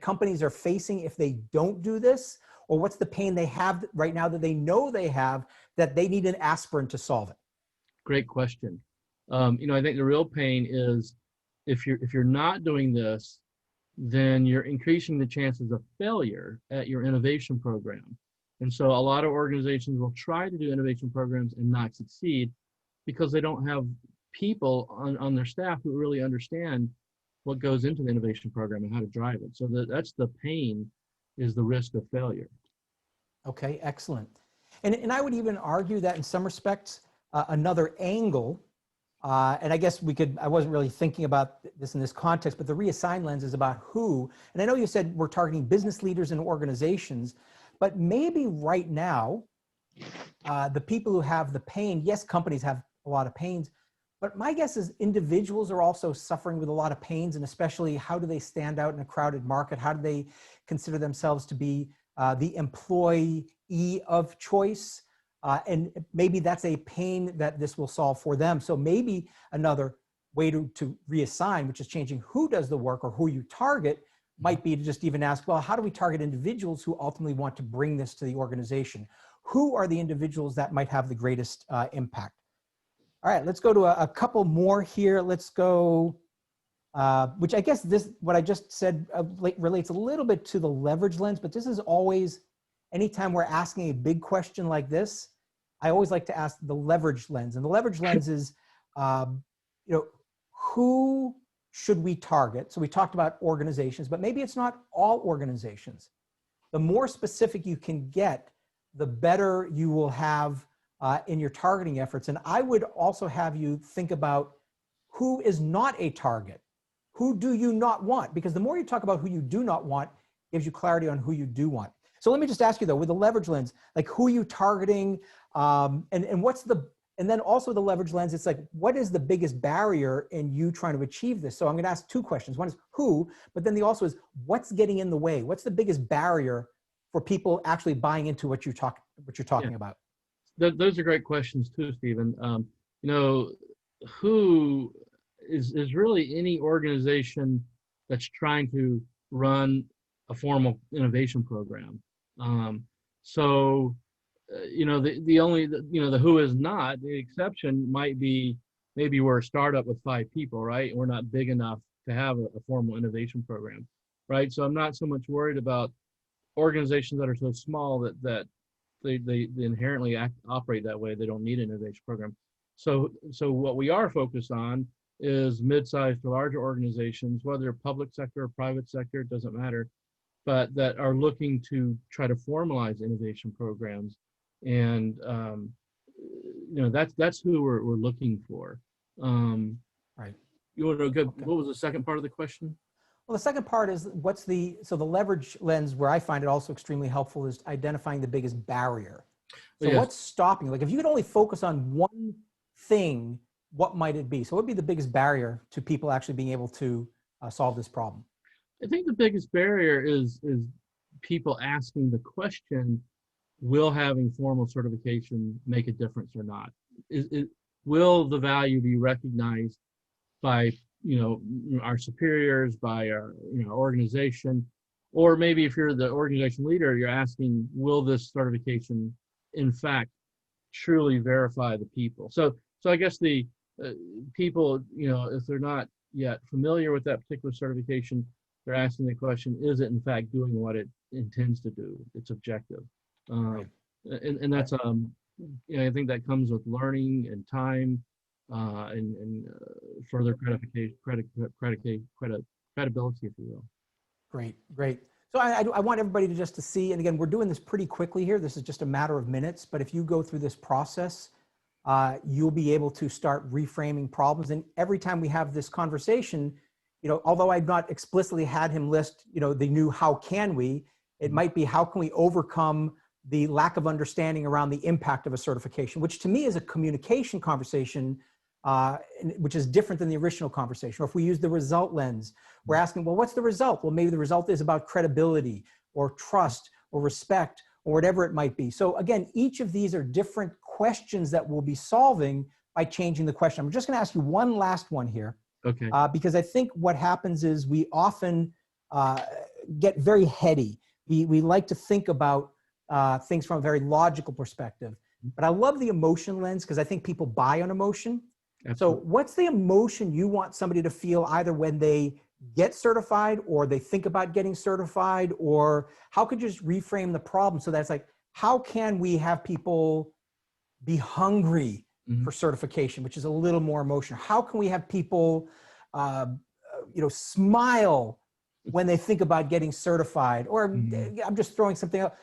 companies are facing if they don't do this? Or what's the pain they have right now that they know they have that they need an aspirin to solve it? Great question. I think the real pain is if you're not doing this, then you're increasing the chances of failure at your innovation program. And so a lot of organizations will try to do innovation programs and not succeed because they don't have people on their staff who really understand what goes into the innovation program and how to drive it. So that's the pain, is the risk of failure. Okay, excellent. And I would even argue that in some respects, another angle, and I guess I wasn't really thinking about this in this context, but the reassign lens is about who, and I know you said we're targeting business leaders and organizations, but maybe right now, the people who have the pain, yes, companies have a lot of pains, but my guess is individuals are also suffering with a lot of pains, and especially how do they stand out in a crowded market? How do they consider themselves to be the employee of choice? And maybe that's a pain that this will solve for them. So maybe another way to reassign, which is changing who does the work or who you target, might be to just even ask, well, how do we target individuals who ultimately want to bring this to the organization? Who are the individuals that might have the greatest impact? All right, let's go to a couple more here. Let's go, which I guess what I just said relates a little bit to the leverage lens, but this is always, anytime we're asking a big question like this, I always like to ask the leverage lens. And the leverage lens is, who should we target? So we talked about organizations, but maybe it's not all organizations. The more specific you can get, the better you will have in your targeting efforts. And I would also have you think about who is not a target. Who do you not want? Because the more you talk about who you do not want, gives you clarity on who you do want. So let me just ask you though, with the leverage lens, like who are you targeting? And then also the leverage lens, it's like, what is the biggest barrier in you trying to achieve this? So I'm gonna ask two questions. One is who, but then the also is what's getting in the way? What's the biggest barrier for people actually buying into what you're talking about? Those are great questions too, Stephen. Who is really any organization that's trying to run a formal innovation program. So, the only, the who is not, the exception might be maybe we're a startup with 5 people, right? We're not big enough to have a formal innovation program, right? So I'm not so much worried about organizations that are so small that they inherently operate that way. They don't need an innovation program. So what we are focused on is mid-sized to larger organizations, whether public sector or private sector, it doesn't matter, but that are looking to try to formalize innovation programs. And that's who we're looking for. Right. You want to go? Okay. What was the second part of the question? Well, the second part is so the leverage lens, where I find it also extremely helpful, is identifying the biggest barrier. So Yes. what's stopping? Like if you could only focus on one thing, what might it be? So what would be the biggest barrier to people actually being able to solve this problem? I think the biggest barrier is people asking the question, will having formal certification make a difference or not? Will the value be recognized by our superiors, by our organization, or maybe if you're the organization leader, you're asking, will this certification in fact truly verify the people? So I guess the people, if they're not yet familiar with that particular certification, they're asking the question, is it in fact doing what it intends to do, its objective? Right. And that's I think that comes with learning and time, and further credibility, if you will. Great, great. So I want everybody to just to see, and again, we're doing this pretty quickly here. This is just a matter of minutes, but if you go through this process, you'll be able to start reframing problems. And every time we have this conversation, although I've not explicitly had him list, the new how can we, it might be how can we overcome the lack of understanding around the impact of a certification, which to me is a communication conversation, which is different than the original conversation. Or if we use the result lens, we're asking, well, what's the result? Well, maybe the result is about credibility or trust or respect or whatever it might be. So again, each of these are different questions that we'll be solving by changing the question. I'm just going to ask you one last one here. Okay. Because I think what happens is we often get very heady. We like to think about things from a very logical perspective. But I love the emotion lens because I think people buy on emotion. Absolutely. So what's the emotion you want somebody to feel either when they get certified or they think about getting certified, or how could you just reframe the problem so that it's like, how can we have people be hungry for certification, which is a little more emotional? How can we have people, smile when they think about getting certified? Or I'm just throwing something out.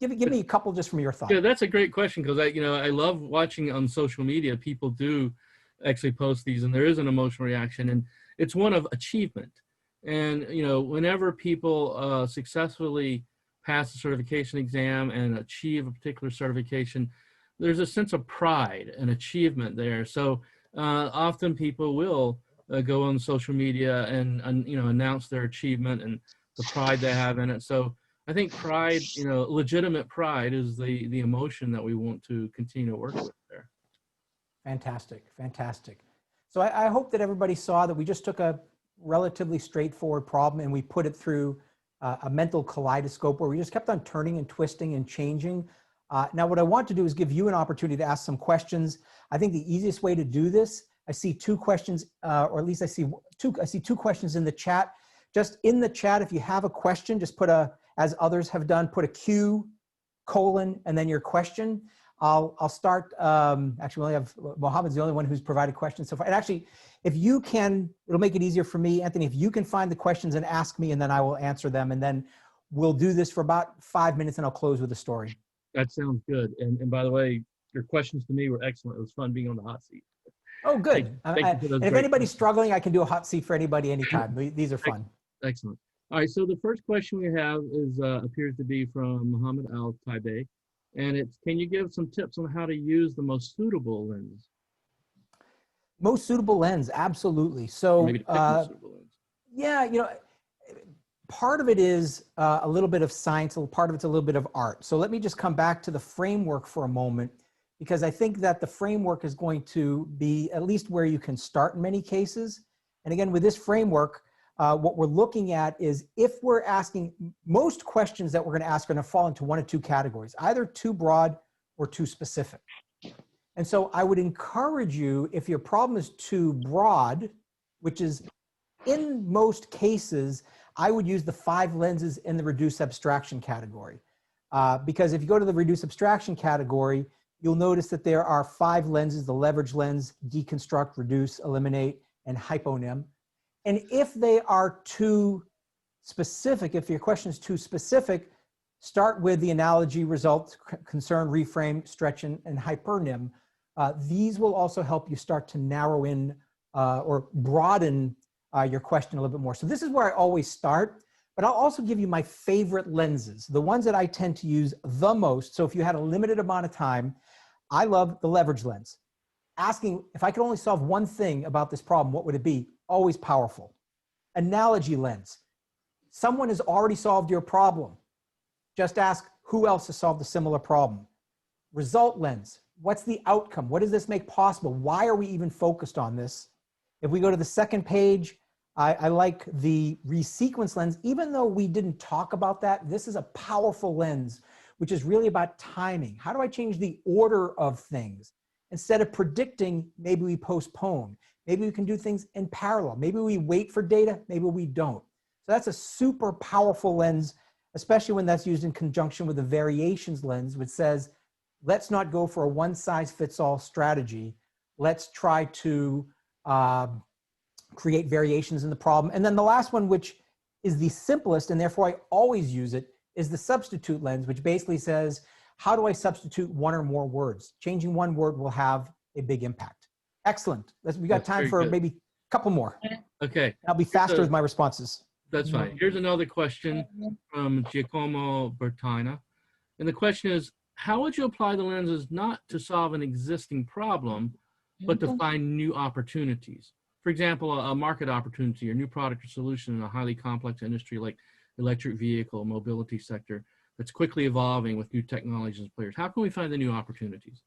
Give me a couple just from your thoughts. Yeah, that's a great question, because I love watching on social media. People do actually post these, and there is an emotional reaction, and it's one of achievement. And whenever people successfully pass the certification exam and achieve a particular certification, there's a sense of pride and achievement there. So often people will go on social media and announce their achievement and the pride they have in it. So I think pride, legitimate pride, is the emotion that we want to continue to work with there. Fantastic, fantastic. So I hope that everybody saw that we just took a relatively straightforward problem and we put it through a mental kaleidoscope where we just kept on turning and twisting and changing. Now, what I want to do is give you an opportunity to ask some questions. I think the easiest way to do this, I see 2 questions, or at least I see two questions in the chat. Just in the chat, if you have a question, just put as others have done, put a Q, colon, and then your question. I'll start, actually we only have, Mohammed's the only one who's provided questions so far. And actually, if you can, it'll make it easier for me, Anthony, if you can find the questions and ask me, and then I will answer them. And then we'll do this for about 5 minutes and I'll close with a story. That sounds good. And by the way, your questions to me were excellent. It was fun being on the hot seat. Oh, good. Thank you for those and if great anybody's questions. struggling, I can do a hot seat for anybody anytime. These are fun. Excellent. All right, so the first question we have is appears to be from Muhammad Al Taibeh, and it's, can you give some tips on how to use the most suitable lens? Most suitable lens, absolutely. So, Maybe to pick the most suitable lens. yeah, part of it is a little bit of science, part of it's a little bit of art. So let me just come back to the framework for a moment. because I think that the framework is going to be at least where you can start in many cases. And again, with this framework, what we're looking at is if we're asking, most questions that we're going to ask are going to fall into one of two categories, either too broad or too specific. And so I would encourage you, if your problem is too broad, which is in most cases, I would use the 5 lenses in the reduce abstraction category. Because if you go to the reduce abstraction category, you'll notice that there are 5 lenses: the leverage lens, deconstruct, reduce, eliminate, and hyponym. And if they are too specific, if your question is too specific, start with the analogy, result, concern, reframe, stretch, and hypernym. These will also help you start to narrow in or broaden your question a little bit more. So this is where I always start, but I'll also give you my favorite lenses, the ones that I tend to use the most. So if you had a limited amount of time, I love the leverage lens. Asking, if I could only solve one thing about this problem, what would it be? Always powerful. Analogy lens. Someone has already solved your problem. Just ask who else has solved a similar problem. Result lens. What's the outcome? What does this make possible? Why are we even focused on this? If we go to the second page, I like the resequence lens. Even though we didn't talk about that, this is a powerful lens, which is really about timing. How do I change the order of things? Instead of predicting, maybe we postpone. Maybe we can do things in parallel. Maybe we wait for data, maybe we don't. So that's a super powerful lens, especially when that's used in conjunction with the variations lens, which says, let's not go for a one-size-fits-all strategy. Let's try to create variations in the problem. And then the last one, which is the simplest, and therefore I always use it, is the substitute lens, which basically says, how do I substitute one or more words? Changing one word will have a big impact. Excellent. We got time for maybe a couple more. Okay. I'll be faster with my responses. That's fine. Here's another question from Giacomo Bertina. And the question is, how would you apply the lenses not to solve an existing problem, but to find new opportunities? For example, a market opportunity or new product or solution in a highly complex industry like electric vehicle, mobility sector that's quickly evolving with new technologies and players. How can we find the new opportunities?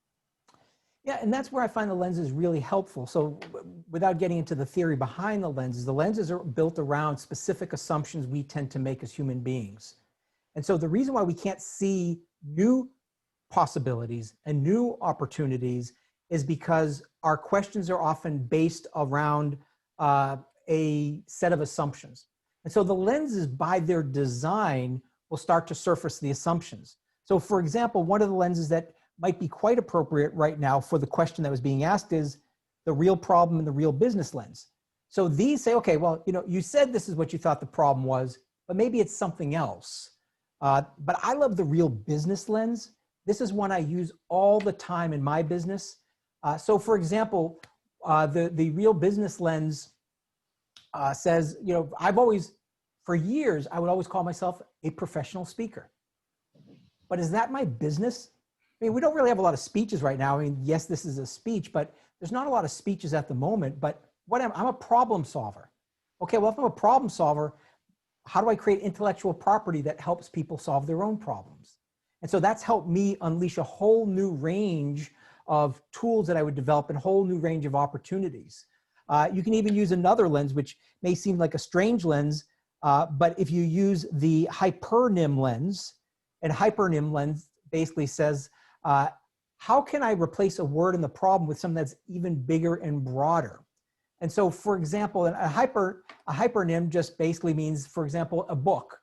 Yeah, and that's where I find the lenses really helpful. So without getting into the theory behind the lenses are built around specific assumptions we tend to make as human beings. And so the reason why we can't see new possibilities and new opportunities is because our questions are often based around a set of assumptions. And so the lenses, by their design, will start to surface the assumptions. So for example, one of the lenses that might be quite appropriate right now for the question that was being asked is the real problem and the real business lens. So these say, okay, well, you said this is what you thought the problem was, but maybe it's something else. But I love the real business lens. This is one I use all the time in my business. So for example, the real business lens says, I've always, for years, I would always call myself a professional speaker. But is that my business? I mean, we don't really have a lot of speeches right now. I mean, yes, this is a speech, but there's not a lot of speeches at the moment. But I'm a problem solver. Okay, well, if I'm a problem solver, how do I create intellectual property that helps people solve their own problems? And so that's helped me unleash a whole new range of tools that I would develop and a whole new range of opportunities. You can even use another lens, which may seem like a strange lens, but if you use the hypernym lens, and hypernym lens basically says, how can I replace a word in the problem with something that's even bigger and broader? And so, for example, a hypernym just basically means, for example, a book.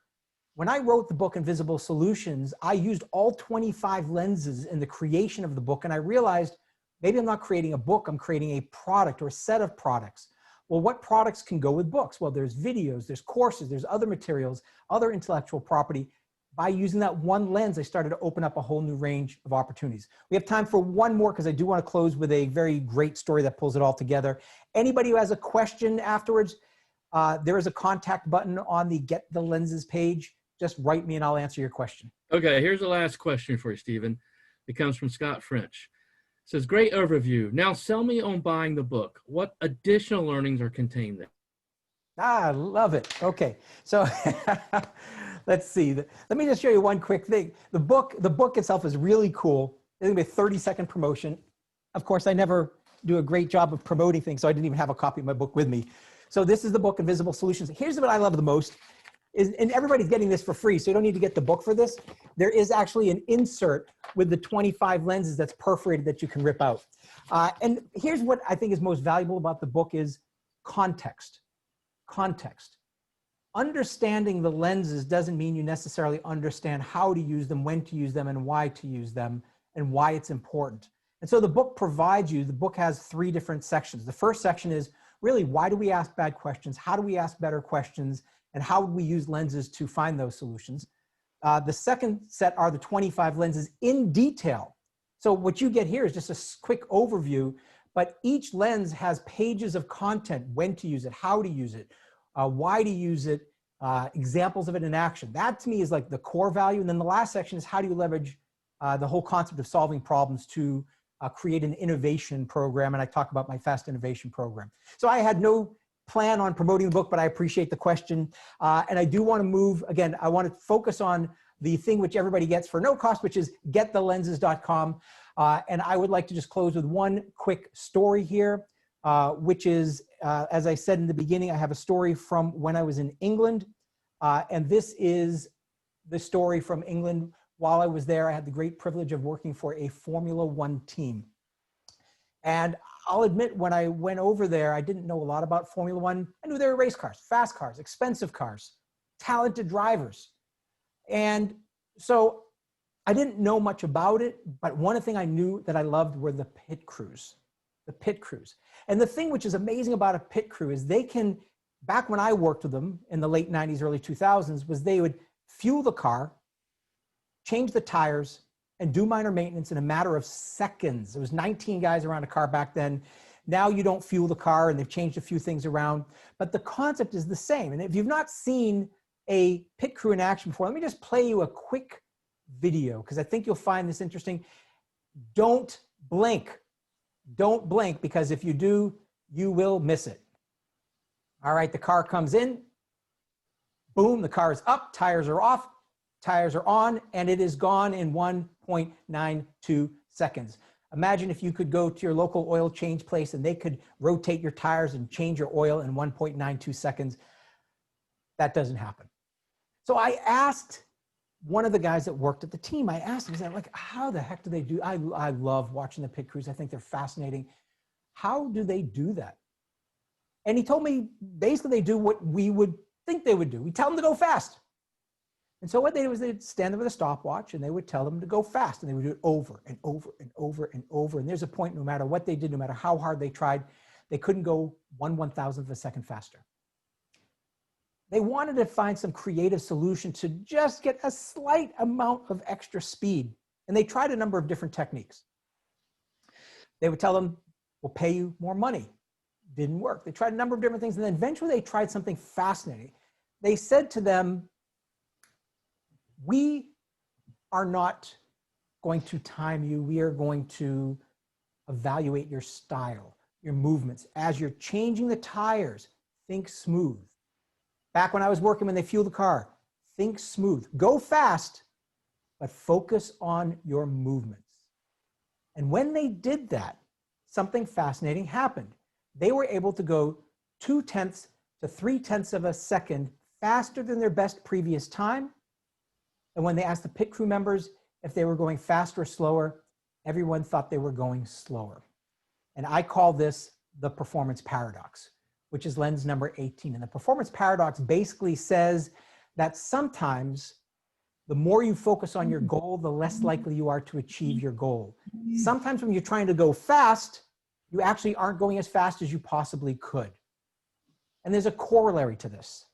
When I wrote the book Invisible Solutions, I used all 25 lenses in the creation of the book, and I realized maybe I'm not creating a book, I'm creating a product or a set of products. Well, what products can go with books? Well, there's videos, there's courses, there's other materials, other intellectual property. By using that one lens, I started to open up a whole new range of opportunities. We have time for one more because I do want to close with a very great story that pulls it all together. Anybody who has a question afterwards, there is a contact button on the Get the Lenses page. Just write me and I'll answer your question. Okay, here's the last question for you, Stephen. It comes from Scott French. It says, great overview. Now sell me on buying the book. What additional learnings are contained there? I love it. Okay, so let's see. Let me just show you one quick thing. The book itself is really cool. There's gonna be a 30-second promotion. Of course, I never do a great job of promoting things, so I didn't even have a copy of my book with me. So this is the book, Invisible Solutions. Here's what I love the most, and everybody's getting this for free, so you don't need to get the book for this. There is actually an insert with the 25 lenses that's perforated that you can rip out. And here's what I think is most valuable about the book is context. Context. Understanding the lenses doesn't mean you necessarily understand how to use them, when to use them, and why to use them, and why it's important. And so the book provides you, the book has 3 different sections. The first section is really, why do we ask bad questions? How do we ask better questions? And how would we use lenses to find those solutions? The second set are the 25 lenses in detail. So what you get here is just a quick overview, but each lens has pages of content, when to use it, how to use it, why to use it, examples of it in action. That to me is like the core value. And then the last section is how do you leverage the whole concept of solving problems to create an innovation program. And I talk about my fast innovation program. So I had no plan on promoting the book, but I appreciate the question. And I do want to move, again, I want to focus on the thing which everybody gets for no cost, which is getthelenses.com. And I would like to just close with one quick story here, which is, as I said in the beginning, I have a story from when I was in England. And this is the story from England. While I was there, I had the great privilege of working for a Formula One team. And I'll admit, when I went over there, I didn't know a lot about Formula One. I knew there were race cars, fast cars, expensive cars, talented drivers. And so I didn't know much about it, but one thing I knew that I loved were the pit crews, the pit crews. And the thing which is amazing about a pit crew is they can, back when I worked with them in the late 90s, early 2000s, was they would fuel the car, change the tires, and do minor maintenance in a matter of seconds. There was 19 guys around a car back then. Now you don't fuel the car, and they've changed a few things around, but the concept is the same. And if you've not seen a pit crew in action before, let me just play you a quick video, because I think you'll find this interesting. Don't blink. Don't blink, because if you do, you will miss it. All right, the car comes in. Boom, the car is up, tires are off, tires are on, and it is gone in 1.92 seconds. Imagine if you could go to your local oil change place and they could rotate your tires and change your oil in 1.92 seconds. That doesn't happen. So I asked one of the guys that worked at the team, I asked him, I said, like, how the heck do they do? I love watching the pit crews. I think they're fascinating. How do they do that? And he told me, basically they do what we would think they would do. We tell them to go fast. And so what they did was they'd stand there with a stopwatch and they would tell them to go fast, and they would do it over and over and over and over. And there's a point, no matter what they did, no matter how hard they tried, they couldn't go 1/1000th of a second faster. They wanted to find some creative solution to just get a slight amount of extra speed. And they tried a number of different techniques. They would tell them, we'll pay you more money. Didn't work. They tried a number of different things. And then eventually they tried something fascinating. They said to them, we are not going to time you. We are going to evaluate your style, your movements. As you're changing the tires, think smooth. Back when I was working, when they fuel the car, think smooth. Go fast, but focus on your movements. And when they did that, something fascinating happened. They were able to go 0.2 to 0.3 of a second faster than their best previous time. And when they asked the pit crew members if they were going faster or slower, everyone thought they were going slower. And I call this the performance paradox, which is lens number 18. And the performance paradox basically says that sometimes the more you focus on your goal, the less likely you are to achieve your goal. Sometimes when you're trying to go fast, you actually aren't going as fast as you possibly could. And there's a corollary to this.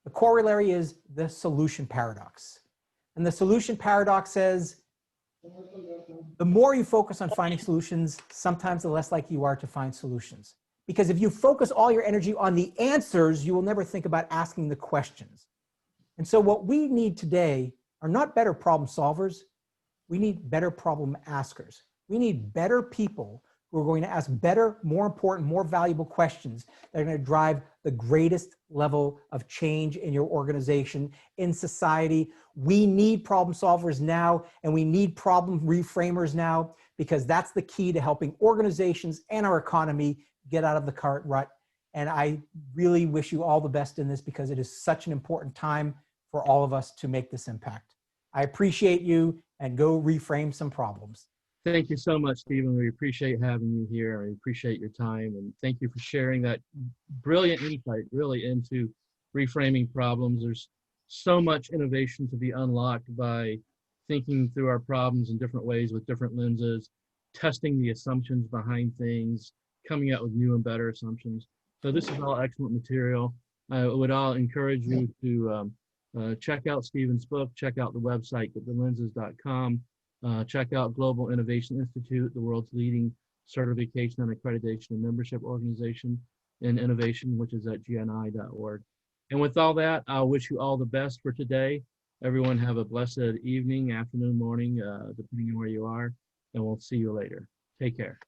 The corollary is the solution paradox. And the solution paradox says, the more you focus on finding solutions, sometimes the less likely you are to find solutions. Because if you focus all your energy on the answers, you will never think about asking the questions. And so what we need today are not better problem solvers. We need better problem askers. We need better people who are going to ask better, more important, more valuable questions that are going to drive the greatest level of change in your organization, in society. We need problem solvers now, and we need problem reframers now, because that's the key to helping organizations and our economy get out of the current rut. And I really wish you all the best in this, because it is such an important time for all of us to make this impact. I appreciate you, and go reframe some problems. Thank you so much, Stephen. We appreciate having you here. We appreciate your time, and thank you for sharing that brilliant insight really into reframing problems. There's so much innovation to be unlocked by thinking through our problems in different ways with different lenses, testing the assumptions behind things, coming up with new and better assumptions. So this is all excellent material. I would all encourage you to check out Stephen's book, check out the website, getthelenses.com. Check out Global Innovation Institute, the world's leading certification and accreditation and membership organization in innovation, which is at gni.org. And with all that, I wish you all the best for today. Everyone have a blessed evening, afternoon, morning, depending on where you are, and we'll see you later. Take care.